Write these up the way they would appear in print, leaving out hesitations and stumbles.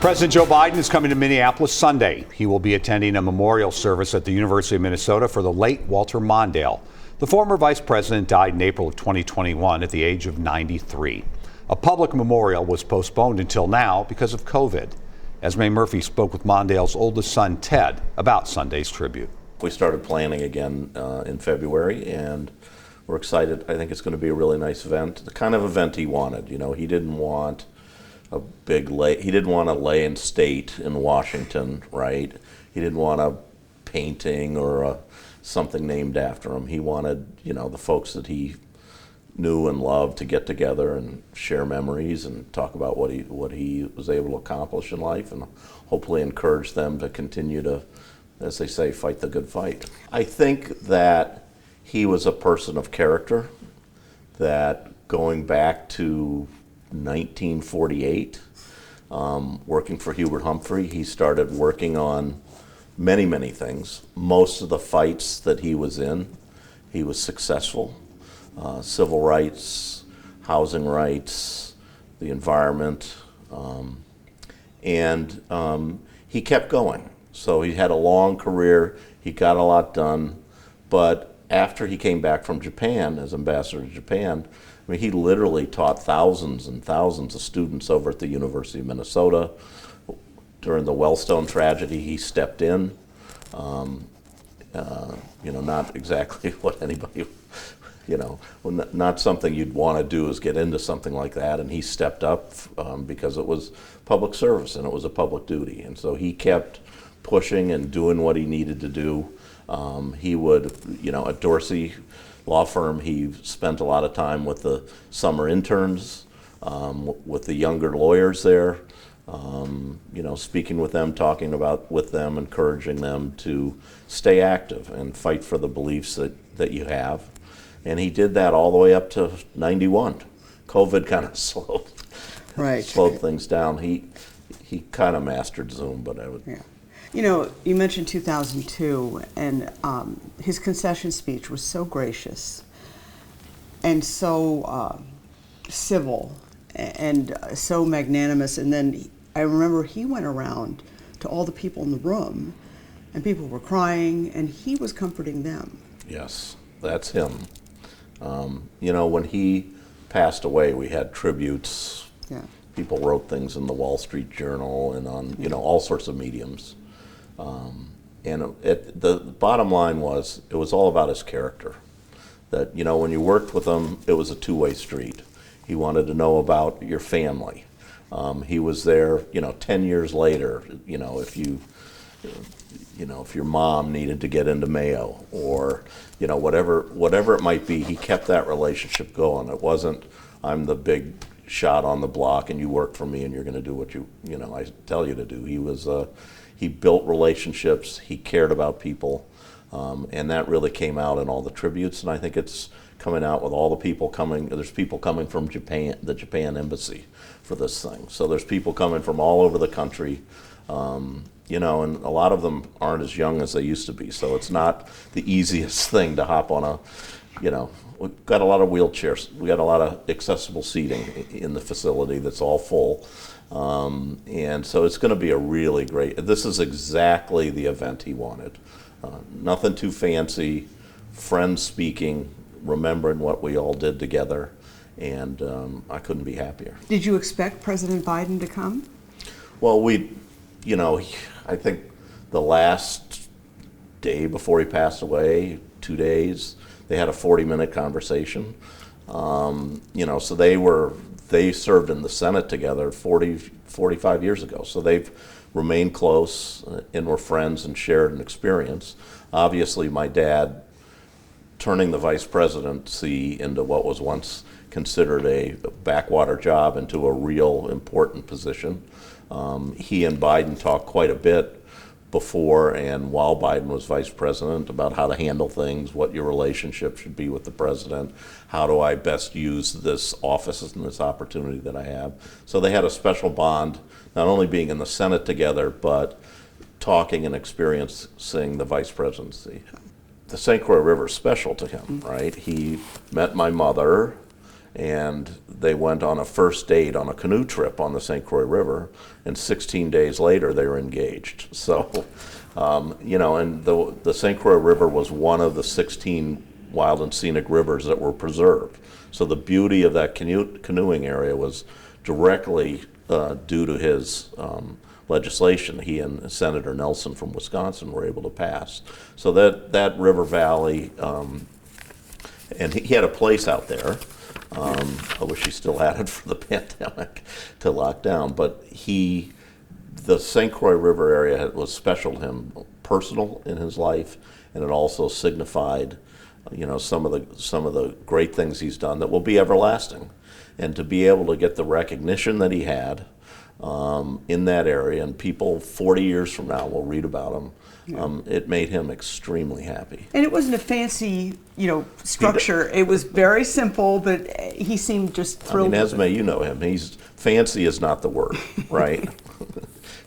President Joe Biden is coming to Minneapolis Sunday. He will be attending a memorial service at the University of Minnesota for the late Walter Mondale. The former vice president died in April of 2021 at the age of 93. A public memorial was postponed until now because of COVID. Esme Murphy spoke with Mondale's oldest son, Ted, about Sunday's tribute. We started planning again in February, and we're excited. I think it's going to be a really nice event, the kind of event he wanted. You know, he didn't want a big he didn't want to lay in state in Washington, right? He didn't want a painting or something named after him. He wanted, you know, the folks that he knew and loved to get together and share memories and talk about what he was able to accomplish in life, and hopefully encourage them to continue to, as they say, fight the good fight. I think that he was a person of character, that going back to 1948, working for Hubert Humphrey, he started working on many things. Most of the fights that he was in, he was successful. Civil rights, housing rights, the environment, and he kept going. So he had a long career, he got a lot done, but after he came back from Japan as ambassador to Japan, I mean, he literally taught thousands and thousands of students over at the University of Minnesota. During the Wellstone tragedy, he stepped in. You know, not exactly what anybody, you know, not something you'd want to do is get into something like that, and he stepped up because it was public service and it was a public duty. And so he kept pushing and doing what he needed to do. He would, you know, at Dorsey Law Firm, he spent a lot of time with the summer interns, with the younger lawyers there, you know, speaking with them, talking about with them, encouraging them to stay active and fight for the beliefs that you have. And he did that all the way up to 91. COVID kind of slowed things down. He kind of mastered Zoom, but I would. Yeah. You know, you mentioned 2002, and his concession speech was so gracious and so civil and so magnanimous. And then I remember he went around to all the people in the room, and people were crying, and he was comforting them. Yes, that's him. You know, when he passed away, we had tributes. Yeah. People wrote things in the Wall Street Journal and on, you know, all sorts of mediums. And the bottom line was, it was all about his character. That, you know, when you worked with him, it was a two-way street. He wanted to know about your family. He was there, you know, 10 years later, you know, if your mom needed to get into Mayo, or, you know, whatever it might be, he kept that relationship going. It wasn't, I'm the big shot on the block and you work for me and you're going to do what you know, I tell you to do. He built relationships, he cared about people, and that really came out in all the tributes, and I think it's coming out with all the people coming. There's people coming from Japan, the Japan embassy, for this thing. So there's people coming from all over the country, you know, and a lot of them aren't as young as they used to be, so it's not the easiest thing to hop on a, you know, we've got a lot of wheelchairs, we got a lot of accessible seating in the facility that's all full. And so it's going to be a really great, this is exactly the event he wanted. Nothing too fancy, friends speaking, remembering what we all did together, and I couldn't be happier. Did you expect President Biden to come? Well, you know, I think the last day before he passed away, 2 days, they had a 40-minute conversation. You know, so they served in the Senate together 45 years ago. So they've remained close and were friends and shared an experience. Obviously, my dad turning the vice presidency into what was once considered a backwater job into a real important position. He and Biden talked quite a bit before and while Biden was vice president about how to handle things, what your relationship should be with the president, how do I best use this office and this opportunity that I have. So they had a special bond, not only being in the Senate together, but talking and experiencing the vice presidency. The St. Croix River is special to him, right? He met my mother and they went on a first date on a canoe trip on the St. Croix River, and 16 days later they were engaged. So, and the St. Croix River was one of the 16 wild and scenic rivers that were preserved. So the beauty of that canoeing area was directly due to his legislation he and Senator Nelson from Wisconsin were able to pass. So that river valley, and he had a place out there. I wish he still had it for the pandemic to lock down, but the St. Croix River area was special to him, personal in his life, and it also signified, some of the great things he's done that will be everlasting. And to be able to get the recognition that he had in that area, and people 40 years from now will read about him, it made him extremely happy. And it wasn't a fancy, structure. It was very simple, but he seemed just thrilled. Esme, you know him. Fancy is not the word, right?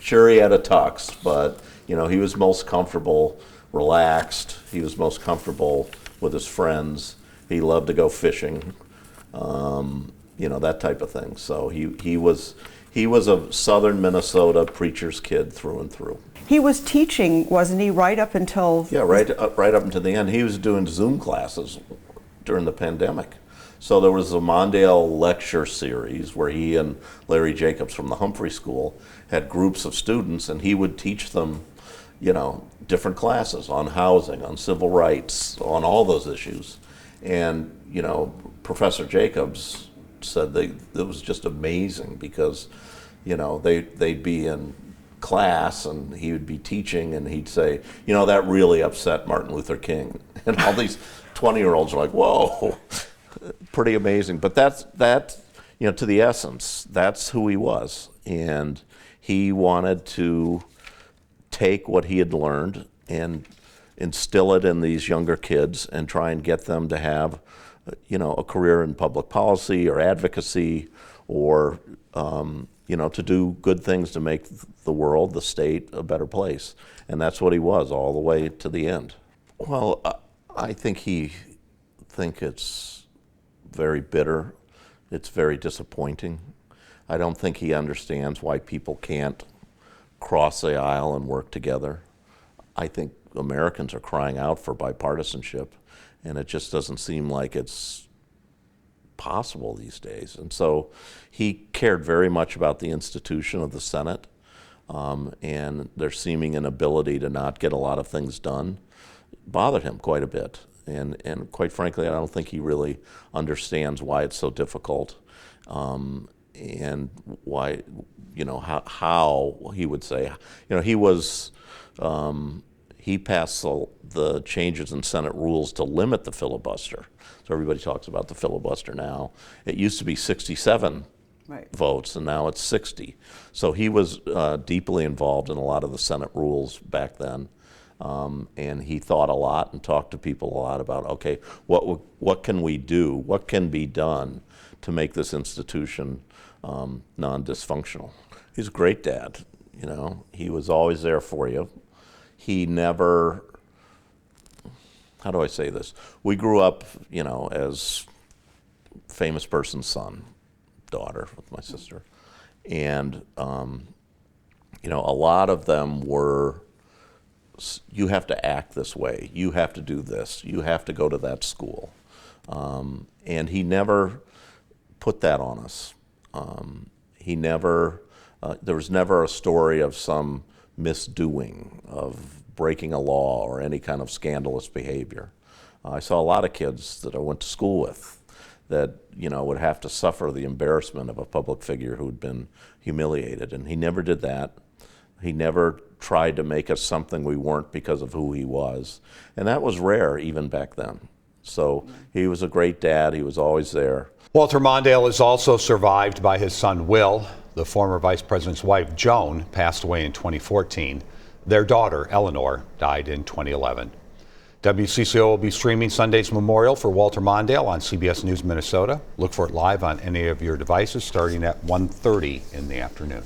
Sure, he had a tux, but he was most comfortable, relaxed. He was most comfortable with his friends. He loved to go fishing, that type of thing. So he was a southern Minnesota preacher's kid through and through. He was teaching, wasn't he, right up until... Yeah, right up until the end. He was doing Zoom classes during the pandemic. So there was a Mondale lecture series where he and Larry Jacobs from the Humphrey School had groups of students, and he would teach them, different classes on housing, on civil rights, on all those issues. And, Professor Jacobs said it was just amazing because, they'd be in class and he would be teaching and he'd say, that really upset Martin Luther King. And all these 20-year-olds are like, whoa, pretty amazing. But that's to the essence, that's who he was. And he wanted to take what he had learned and instill it in these younger kids and try and get them to have, a career in public policy or advocacy or, to do good things to make the world, the state, a better place. And that's what he was all the way to the end. Well, I think it's very bitter. It's very disappointing. I don't think he understands why people can't cross the aisle and work together. I think Americans are crying out for bipartisanship, and it just doesn't seem like it's possible these days. And so he cared very much about the institution of the Senate, and their seeming inability to not get a lot of things done bothered him quite a bit. And quite frankly, I don't think he really understands why it's so difficult, and why, how he would say, he passed the changes in Senate rules to limit the filibuster. So everybody talks about the filibuster now. It used to be 67 votes, and now it's 60. So he was deeply involved in a lot of the Senate rules back then. And he thought a lot and talked to people a lot about, okay, what can we do? What can be done to make this institution non-dysfunctional? He's a great dad. He was always there for you. He never, how do I say this? We grew up, as famous person's son, daughter with my sister. And, a lot of them were, you have to act this way, you have to do this, you have to go to that school. And he never put that on us. There was never a story of some misdoing, of breaking a law or any kind of scandalous behavior. I saw a lot of kids that I went to school with that would have to suffer the embarrassment of a public figure who'd been humiliated, and he never did that. He never tried to make us something we weren't because of who he was, and that was rare even back then. So he was a great dad. He was always there. Walter Mondale is also survived by his son Will. The former vice president's wife Joan passed away in 2014. Their daughter Eleanor died in 2011. WCCO will be streaming Sunday's memorial for Walter Mondale on CBS News Minnesota. Look for it live on any of your devices starting at 1:30 in the afternoon.